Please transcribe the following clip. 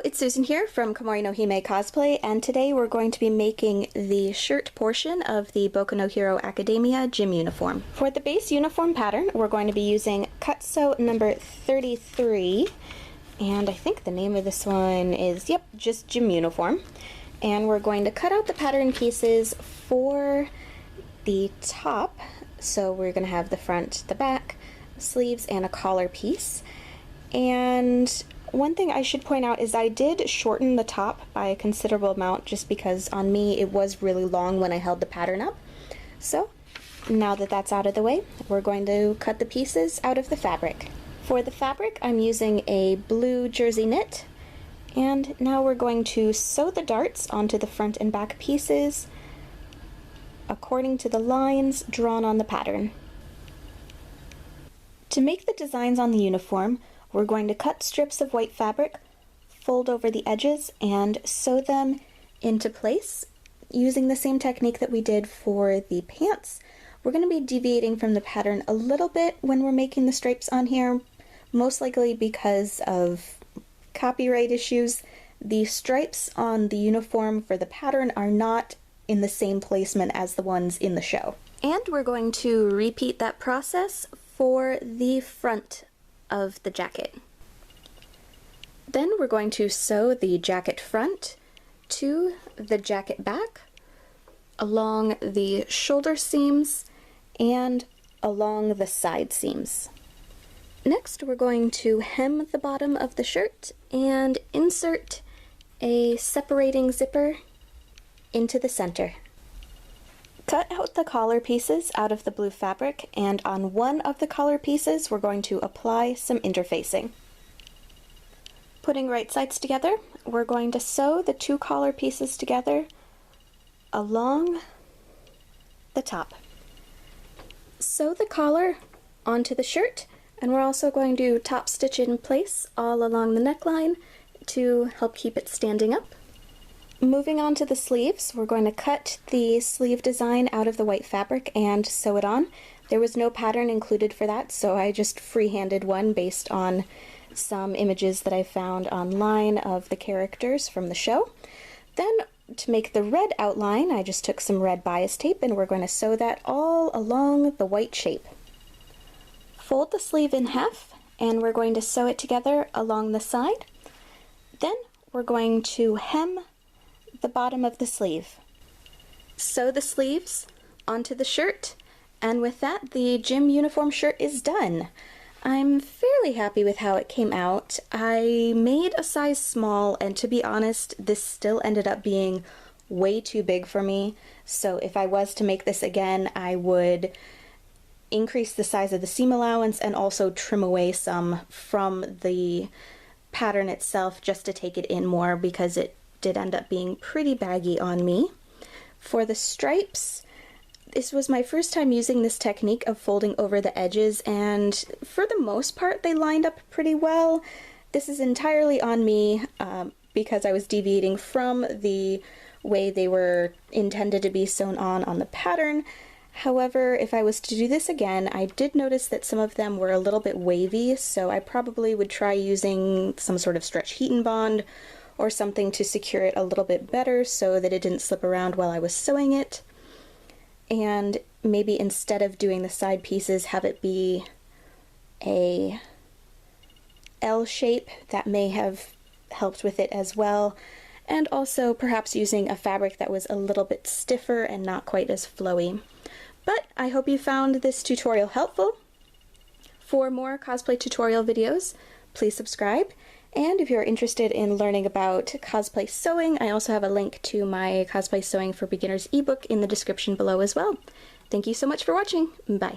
it's Susan here from Boku No Hero Cosplay, and today we're going to be making the shirt portion of the Boku No Hero Academia gym uniform. For the base uniform pattern, we're going to be using cut sew number 33, and I think the name of this one is, just gym uniform. And we're going to cut out the pattern pieces for the top, so we're going to have the front, the back, sleeves, and a collar piece. And one thing I should point out is I did shorten the top by a considerable amount just because on me it was really long when I held the pattern up. So now that that's out of the way, we're going to cut the pieces out of the fabric. For the fabric, I'm using a blue jersey knit, and now we're going to sew the darts onto the front and back pieces according to the lines drawn on the pattern. To make the designs on the uniform, we're going to cut strips of white fabric, fold over the edges, and sew them into place using the same technique that we did for the pants. We're going to be deviating from the pattern a little bit when we're making the stripes on here, most likely because of copyright issues. The stripes on the uniform for the pattern are not in the same placement as the ones in the show. And we're going to repeat that process for the front of the jacket. Then we're going to sew the jacket front to the jacket back, along the shoulder seams, and along the side seams. Next, we're going to hem the bottom of the shirt and insert a separating zipper into the center. Cut out the collar pieces out of the blue fabric, and on one of the collar pieces we're going to apply some interfacing. Putting right sides together, we're going to sew the two collar pieces together along the top. Sew the collar onto the shirt, and we're also going to top stitch it in place all along the neckline to help keep it standing up. Moving on to the sleeves, we're going to cut the sleeve design out of the white fabric and sew it on. There was no pattern included for that, so I just freehanded one based on some images that I found online of the characters from the show. Then, to make the red outline, I just took some red bias tape and we're going to sew that all along the white shape. Fold the sleeve in half, and we're going to sew it together along the side. Then, we're going to hem the bottom of the sleeve. Sew the sleeves onto the shirt, and with that, the gym uniform shirt is done. I'm fairly happy with how it came out. I made a size small, and to be honest, this still ended up being way too big for me. So if I was to make this again, I would increase the size of the seam allowance and also trim away some from the pattern itself just to take it in more, because it did end up being pretty baggy on me. For the stripes, this was my first time using this technique of folding over the edges, and for the most part they lined up pretty well. This is entirely on me because I was deviating from the way they were intended to be sewn on the pattern. However, if I was to do this again, I did notice that some of them were a little bit wavy, so I probably would try using some sort of stretch heat and bond or something to secure it a little bit better so that it didn't slip around while I was sewing it. And maybe instead of doing the side pieces, have it be a L shape. That may have helped with it as well. And also perhaps using a fabric that was a little bit stiffer and not quite as flowy. But I hope you found this tutorial helpful. For more cosplay tutorial videos, please subscribe. And if you're interested in learning about cosplay sewing, I also have a link to my Cosplay Sewing for Beginners ebook in the description below as well. Thank you so much for watching. Bye.